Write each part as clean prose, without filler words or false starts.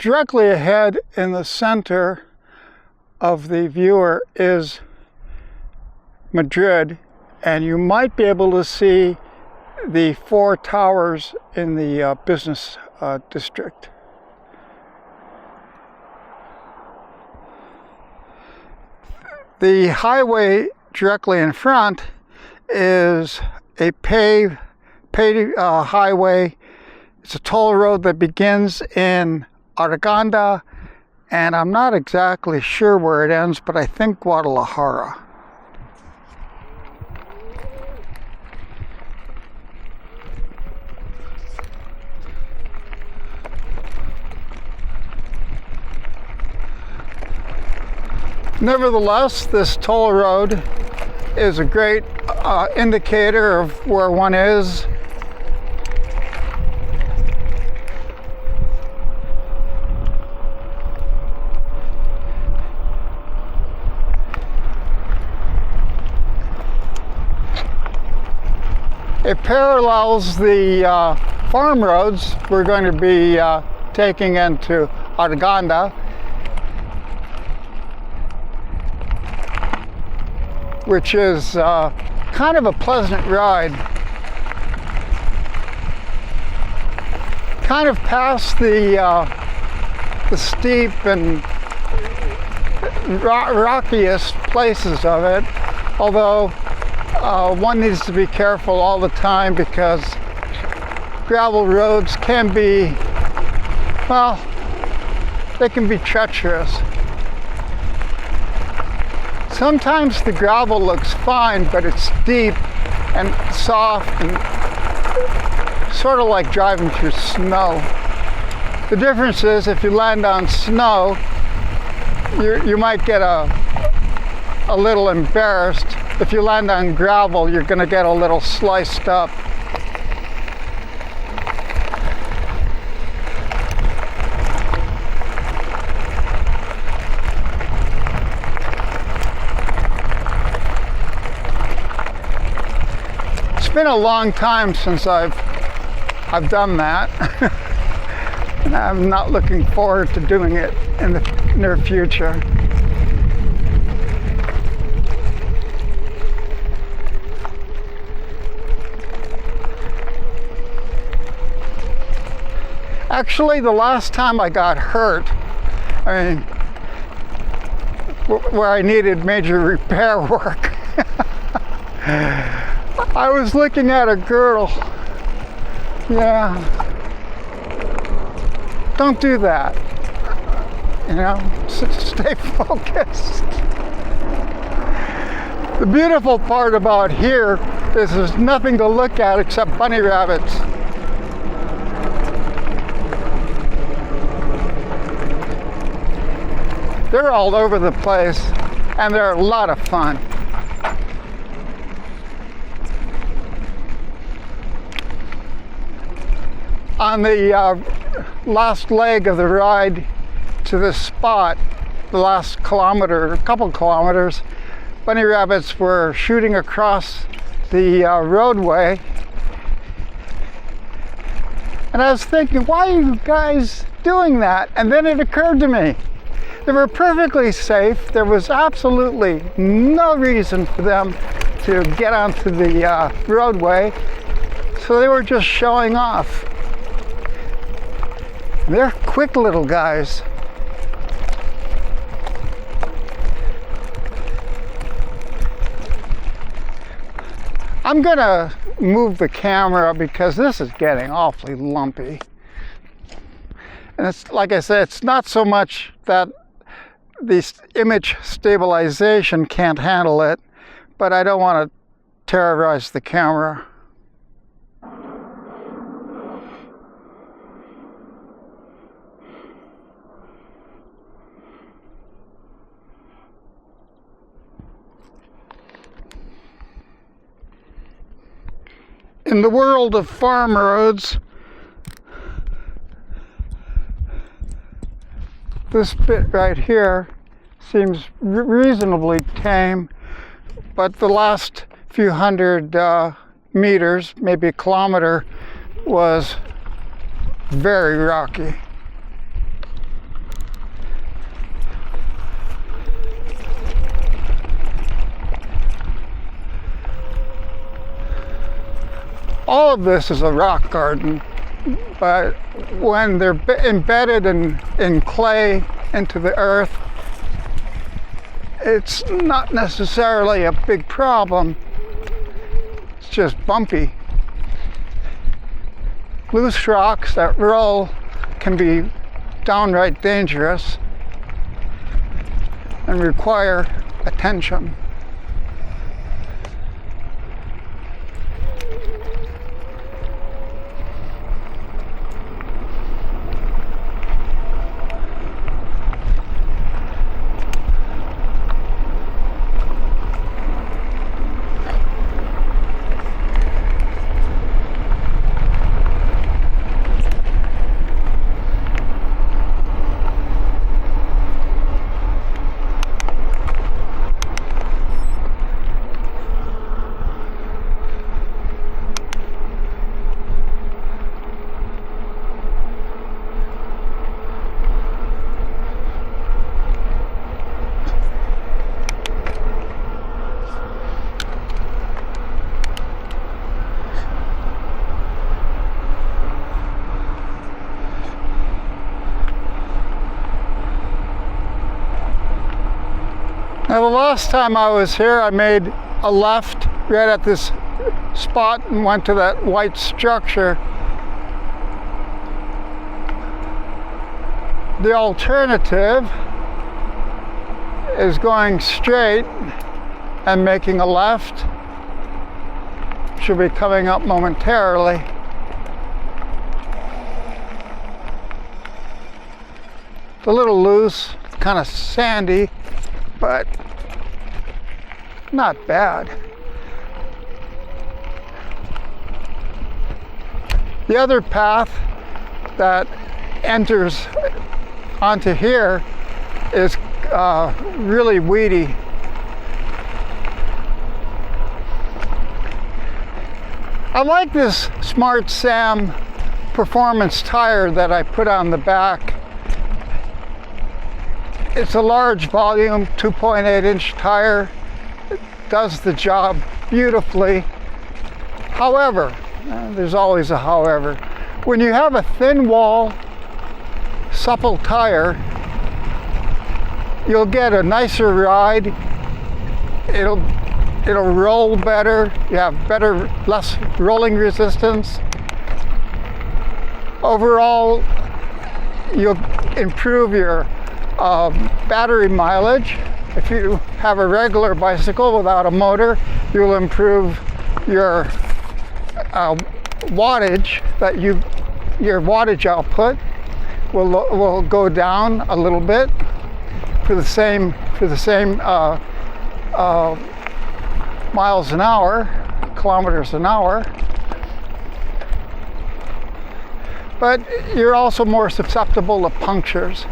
Directly ahead in the center of the viewer is Madrid, and you might be able to see the 4 towers in the business district. The highway directly in front is a paved highway. It's a toll road that begins in Arganda, and I'm not exactly sure where it ends, but I think Guadalajara. Nevertheless, this toll road is a great indicator of where one is. It parallels the farm roads we're going to be taking into Arganda, which is kind of a pleasant ride. Kind of past the steep and rockiest places of it, although one needs to be careful all the time because gravel roads can be, well, they can be treacherous. Sometimes the gravel looks fine, but it's deep and soft and sort of like driving through snow. The difference is if you land on snow, you might get a little embarrassed. If you land on gravel, you're going to get a little sliced up. It's been a long time since I've done that. And I'm not looking forward to doing it in the near future. Actually, the last time I got hurt, I mean, where I needed major repair work, I was looking at a girl. Yeah. Don't do that. You know, stay focused. The beautiful part about here is there's nothing to look at except bunny rabbits. They're all over the place, and they're a lot of fun. On the last leg of the ride to this spot, the last couple kilometers, bunny rabbits were shooting across the roadway. And I was thinking, why are you guys doing that? And then it occurred to me, they were perfectly safe. There was absolutely no reason for them to get onto the roadway, so they were just showing off. They're quick little guys. I'm gonna move the camera because this is getting awfully lumpy. And it's like I said, it's not so much that the image stabilization can't handle it, but I don't want to terrorize the camera. In the world of farm roads, this bit right here seems reasonably tame, but the last few hundred meters, maybe a kilometer, was very rocky. all of this is a rock garden, but when they're embedded in clay into the earth, it's not necessarily a big problem. It's just bumpy. Loose rocks that roll can be downright dangerous and require attention. Now, the last time I was here, I made a left right at this spot and went to that white structure. The alternative is going straight and making a left. Should be coming up momentarily. It's a little loose, kind of sandy, but not bad. The other path that enters onto here is really weedy. I like this Smart Sam performance tire that I put on the back. It's a large volume, 2.8-inch tire. It does the job beautifully. However, there's always a however. When you have a thin wall, supple tire, you'll get a nicer ride. It'll roll better. You have less rolling resistance. Overall, you'll improve your battery mileage. If you have a regular bicycle without a motor, you'll improve your wattage your wattage output will go down a little bit for the same miles an hour, kilometers an hour. But you're also more susceptible to punctures.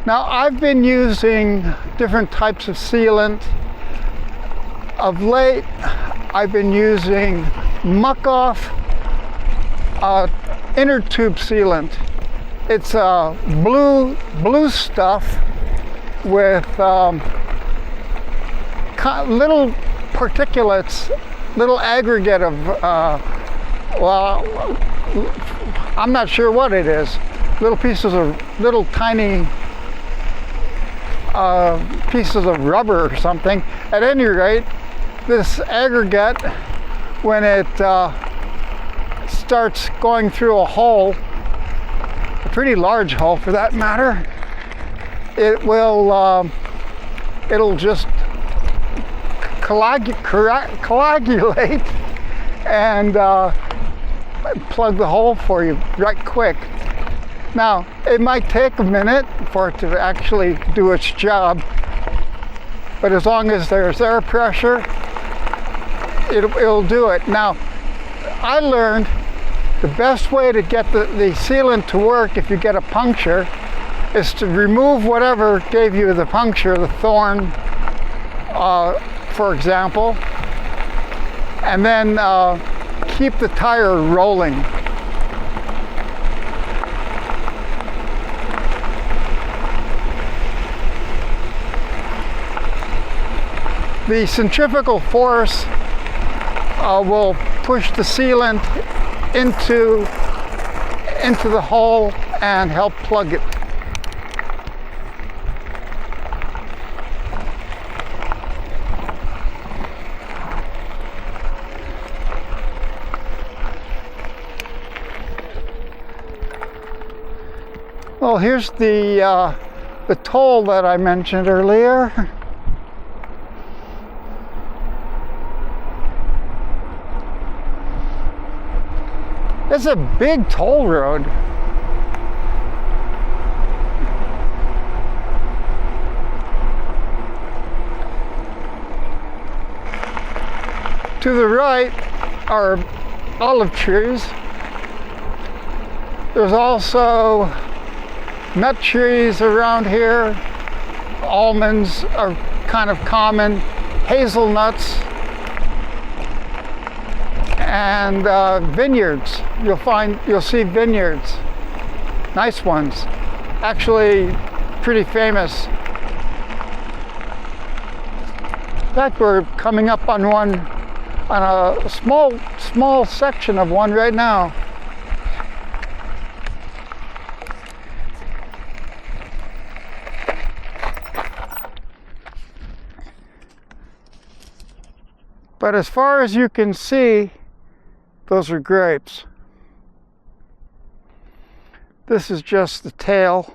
Now, I've been using different types of sealant. Of late, I've been using muck-off inner tube sealant. It's blue stuff with little particulates, little aggregate of, well, I'm not sure what it is. Little tiny pieces of rubber or something. At any rate, this aggregate, when it starts going through a hole, a pretty large hole for that matter, it'll just coagulate and plug the hole for you right quick. Now, it might take a minute for it to actually do its job, but as long as there's air pressure, it'll do it. Now, I learned the best way to get the sealant to work if you get a puncture is to remove whatever gave you the puncture, the thorn, for example, and then keep the tire rolling. The centrifugal force will push the sealant into the hole and help plug it. Well, here's the toll that I mentioned earlier. It's a big toll road. To the right are olive trees. There's also nut trees around here. Almonds are kind of common. Hazelnuts. And vineyards. You'll see vineyards. Nice ones. Actually pretty famous. In fact, we're coming up on a small section of one right now. But as far as you can see, those are grapes. This is just the tail.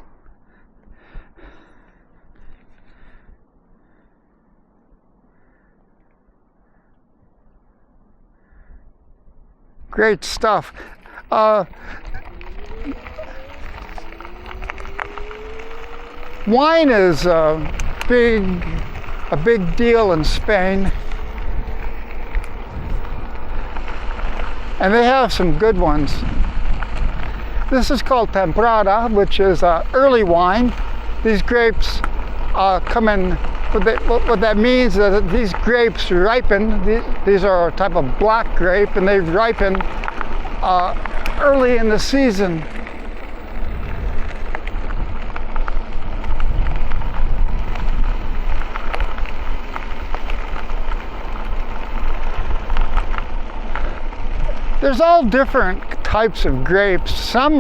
Great stuff. Wine is a big deal in Spain. And they have some good ones. This is called temporada, which is early wine. These grapes come in, what that means is that these grapes ripen. These are a type of black grape, and they ripen early in the season. There's all different types of grapes. Some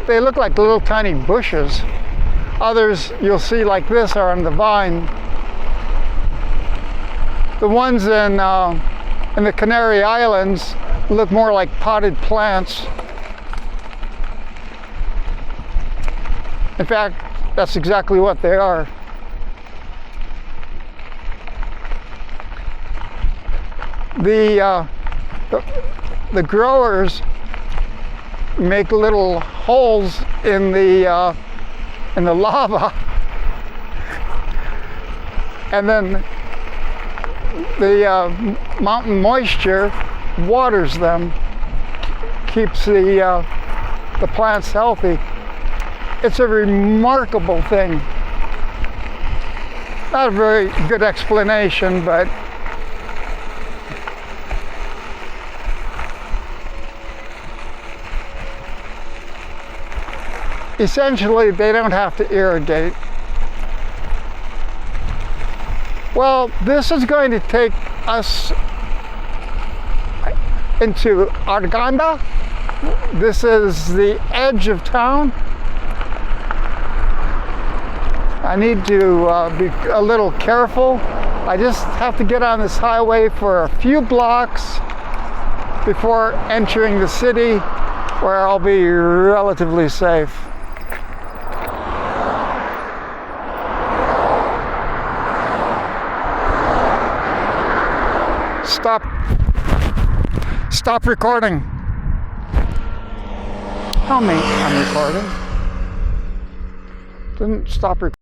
they look like little tiny bushes. Others you'll see like this are on the vine. The ones in the Canary Islands look more like potted plants. In fact, that's exactly what they are. The growers make little holes in the lava, and then the mountain moisture waters them, keeps the plants healthy. It's a remarkable thing. Not a very good explanation, but essentially, they don't have to irrigate. Well, this is going to take us into Arganda. This is the edge of town. I need to be a little careful. I just have to get on this highway for a few blocks before entering the city, where I'll be relatively safe. Stop recording. Tell me I'm recording. Didn't stop recording.